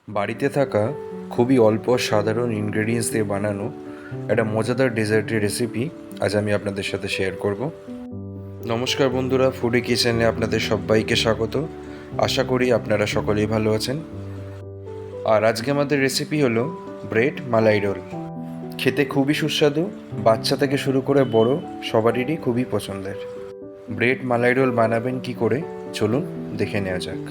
বাড়িতে থাকা খুবই অল্প সাধারণ ইনগ্রেডিয়েন্টস দিয়ে বানানো একটা মজাদার ডেজার্টের রেসিপি আজ আমি আপনাদের সাথে শেয়ার করব। নমস্কার বন্ধুরা, ফুডি কিচেনে আপনাদের সবাইকে স্বাগত। আশা করি আপনারা সকলেই ভালো আছেন। আর আজকে আমাদের রেসিপি হলো ব্রেড মালাই রোল। খেতে খুবই সুস্বাদু, বাচ্চা থেকে শুরু করে বড় সবারই খুবই পছন্দের। ব্রেড মালাই রোল বানাবেন কি করে চলুন দেখে নেওয়া যাক।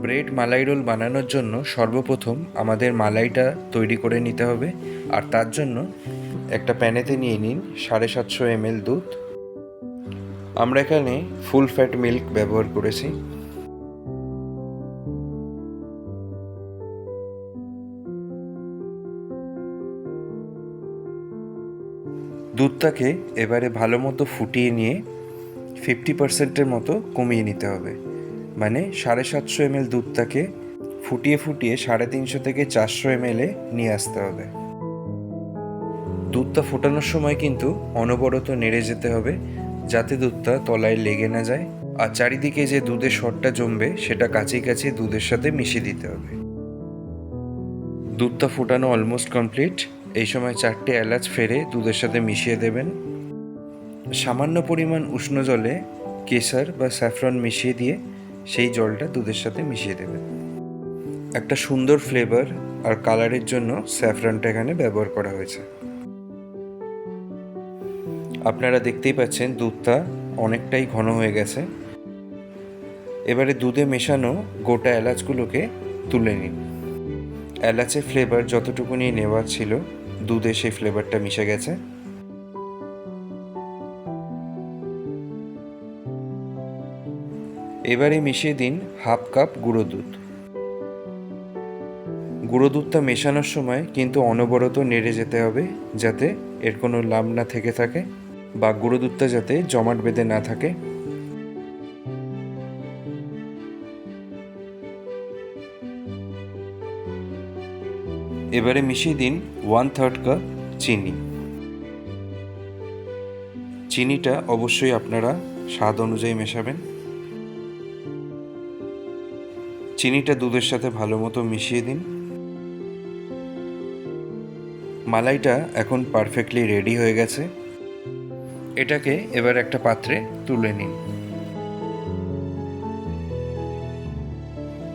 ব্রেড মালাই রোল বানানোর জন্য সর্বপ্রথম আমাদের মালাইটা তৈরি করে নিতে হবে। আর তার জন্য একটা প্যানেতে নিয়ে নিন 750 ml দুধ। আমরা এখানে ফুল ফ্যাট মিল্ক ব্যবহার করেছি। দুধটাকে এবারে ভালো মতো ফুটিয়ে নিয়ে 50%-এর মতো কমিয়ে নিতে হবে। মানে 750 ml দুধটাকে ফুটিয়ে 350 থেকে 400 ml-এ নিয়ে আসতে হবে। দুধটা ফোটানোর সময় কিন্তু অনবরত নেড়ে যেতে হবে, যাতে দুধটা তলায় লেগে না যায়। আর চারিদিকে যে দুধের সরটা জমবে সেটা কাছে দুধের সাথে মিশিয়ে দিতে হবে। দুধটা ফোটানো অলমোস্ট কমপ্লিট। এই সময় 4টে এলাচ ফেড়ে দুধের সাথে মিশিয়ে দেবেন। সামান্য পরিমাণ উষ্ণ জলে কেশর বা স্যাফরন মিশিয়ে দিয়ে সেই জলটা দুধের সাথে মিশিয়ে দেবেন। একটা সুন্দর ফ্লেভার আর কালারের জন্য স্যাফরনটা এখানে ব্যবহার করা হয়েছে। আপনারা দেখতেই পাচ্ছেন দুধটা অনেকটাই ঘন হয়ে গেছে। এবারে দুধে মেশানো গোটা এলাচগুলোকে তুলে নিন। এলাচের ফ্লেভার যতটুকুনি নেওয়ার ছিল দুধে সেই ফ্লেভারটা মিশে গেছে। এবারে মিশিয়ে দিন হাফ কাপ গুঁড়ো দুধ। গুঁড়ো দুধটা মেশানোর সময় কিন্তু অনবরত নেড়ে যেতে হবে, যাতে এর কোনো লাম না থেকে থাকে বা গুঁড়ো দুধটা যাতে জমাট বেঁধে না থাকে। এবারে মিশিয়ে দিন 1/3 কাপ চিনি। চিনিটা অবশ্যই আপনারা স্বাদ অনুযায়ী মেশাবেন। চিনিটা দুধের সাথে ভালো মতো মিশিয়ে দিন। মালাইটা এখন পারফেক্টলি রেডি হয়ে গেছে। এটাকে এবার একটা পাত্রে তুলে নিন।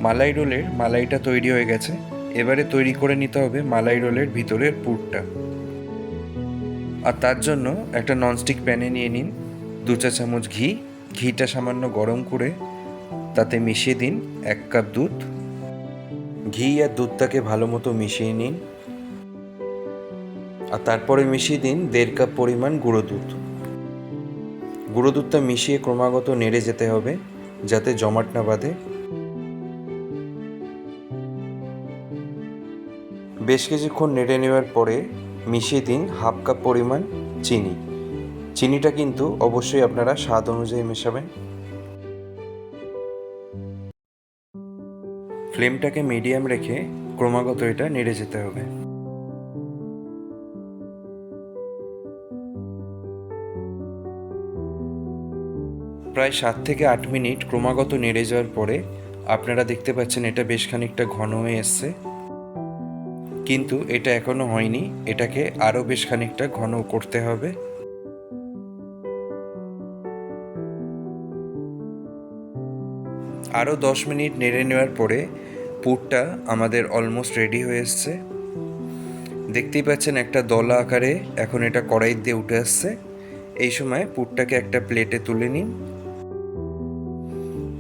মালাই রোলের মালাইটা তৈরি হয়ে গেছে। এবারে তৈরি করে নিতে হবে মালাই রোলের ভিতরের পুরটা। আর তার জন্য একটা ননস্টিক প্যানে নিয়ে নিন 2 চা চামচ ঘি। ঘিটা সামান্য গরম করে তাতে মিশিয়ে দিন 1 কাপ দুধ। ঘি আর দুধটাকে ভালো মতো মিশিয়ে নিন। আর তারপরে মিশিয়ে দিন 1.5 কাপ পরিমাণ গুঁড়ো দুধ। গুঁড়ো দুধটা মিশিয়ে ক্রমাগত নেড়ে যেতে হবে, যাতে জমাট না বাঁধে। বেশ কিছুক্ষণ নেড়ে নেওয়ার পরে মিশিয়ে দিন হাফ কাপ পরিমাণ চিনি। চিনিটা কিন্তু অবশ্যই আপনারা স্বাদ অনুযায়ী মেশাবেন। ফ্লেমটাকে মিডিয়াম রেখে ক্রমাগত এটা নেড়ে যেতে হবে। প্রায় 7 থেকে 8 মিনিট ক্রমাগত নেড়ে যাওয়ার পরে আপনারা দেখতে পাচ্ছেন এটা বেশ খানিকটা ঘন হয়ে এসছে। কিন্তু এটা এখনো হয়নি, এটাকে আরও বেশ খানিকটা ঘন করতে হবে। আরও 10 মিনিট নেড়ে নেওয়ার পরে পুরটা আমাদের অলমোস্ট রেডি হয়ে এসছে। দেখতেই পাচ্ছেন একটা দলা আকারে এখন এটা কড়াই দিয়ে উঠে আসছে। এই সময় পুরটাকে একটা প্লেটে তুলে নিন।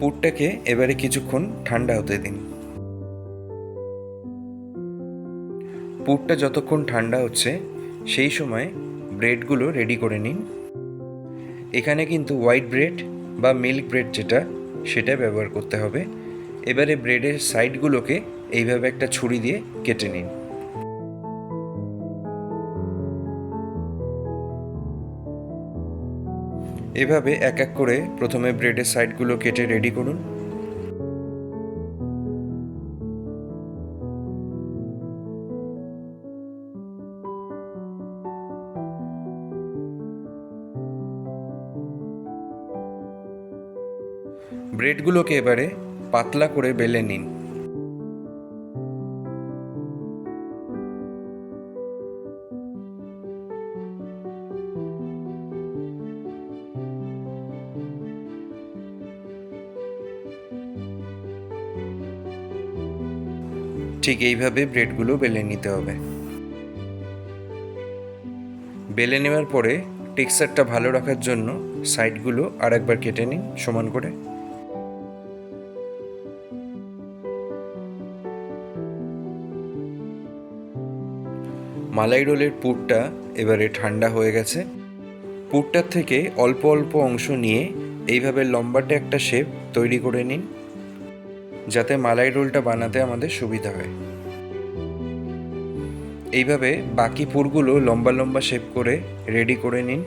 পুরটাকে এবারে কিছুক্ষণ ঠান্ডা হতে দিন। পুরটা যতক্ষণ ঠান্ডা হচ্ছে সেই সময় ব্রেডগুলো রেডি করে নিন। এখানে কিন্তু হোয়াইট ব্রেড বা মিল্ক ব্রেড যেটা সেটা ব্যবহার করতে হবে। এবারে ব্রেডের সাইডগুলোকে এইভাবে একটা ছুরি দিয়ে কেটে নিন। এভাবে এক এক করে প্রথমে ব্রেডের সাইডগুলো কেটে রেডি করুন। ব্রেডগুলোকে এবারে পাতলা করে বেলে নিন। ঠিক এইভাবে ব্রেডগুলো বেলে নিতে হবে। বেলে নেওয়ার পরে টেক্সচারটা ভালো রাখার জন্য সাইডগুলো আর একবার কেটে নিন সমান করে। মালাই রোলের পুরটা এবারে ঠান্ডা হয়ে গেছে। পুরটার থেকে অল্প অল্প অংশ নিয়ে এইভাবে লম্বাটে একটা শেপ তৈরি করে নিন, যাতে মালাই রোলটা বানাতে আমাদের সুবিধা হয়। এইভাবে বাকি পুরগুলো লম্বা লম্বা শেপ করে রেডি করে নিন।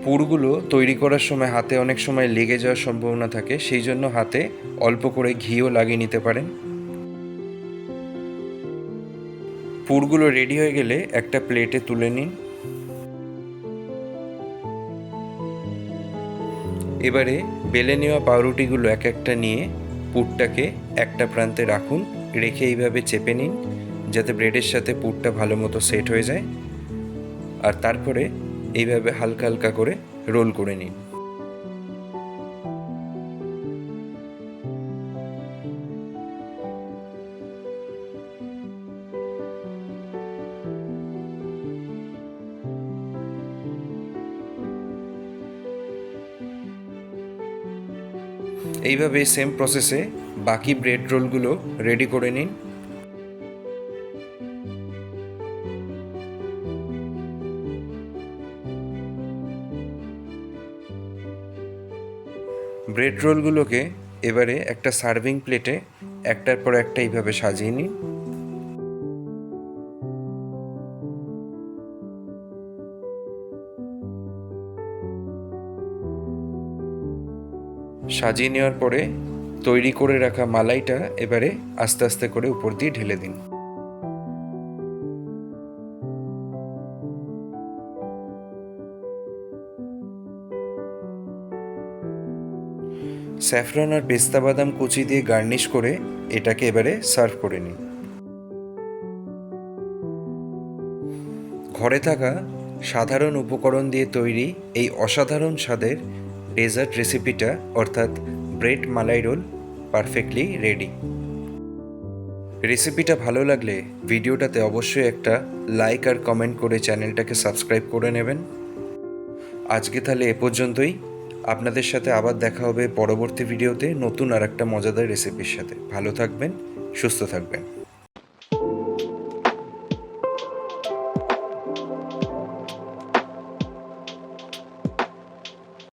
পুরগুলো তৈরি করার সময় হাতে অনেক সময় লেগে যাওয়ার সম্ভাবনা থাকে, সেই জন্য হাতে অল্প করে ঘিও লাগিয়ে নিতে পারেন। পুরগুলো রেডি হয়ে গেলে একটা প্লেটে তুলে নিন। এবারে বেলে নেওয়া পাউরুটিগুলো এক একটা নিয়ে পুরটাকে একটা প্রান্তে রাখুন, রেখে এইভাবে চেপে নিন যাতে ব্রেডের সাথে পুরটা ভালো মতো সেট হয়ে যায়। আর তারপরে এইভাবে হালকা হালকা করে রোল করে নিন। এইভাবে সেম প্রসেসে বাকি ব্রেড রোলগুলো রেডি করে নিন। ব্রেড রোলগুলোকে এবারে একটা সার্ভিং প্লেটে একটার পর একটা এইভাবে সাজিয়ে নিন। সাজিয়ে নেওয়ার পরে তৈরি করে রাখা মালাইটা এবারে আস্তে আস্তে করে উপর দিয়ে ঢেলে দিন। স্যাফরন আর পেস্তা বাদাম কুচি দিয়ে গার্নিশ করে এটাকে এবারে সার্ভ করে নিন। ঘরে থাকা সাধারণ উপকরণ দিয়ে তৈরি এই অসাধারণ স্বাদের ডেজার্ট রেসিপিটা অর্থাৎ ব্রেড মালাই রোল পারফেক্টলি রেডি। রেসিপিটা ভালো লাগলে ভিডিওটাতে অবশ্যই একটা লাইক আর কমেন্ট করে চ্যানেলটাকে সাবস্ক্রাইব করে নেবেন। আজকে তাহলে এ পর্যন্তই। আপনাদের সাথে আবার দেখা হবে পরবর্তী ভিডিওতে নতুন আর একটা মজাদার রেসিপির সাথে। ভালো থাকবেন, সুস্থ থাকবেন।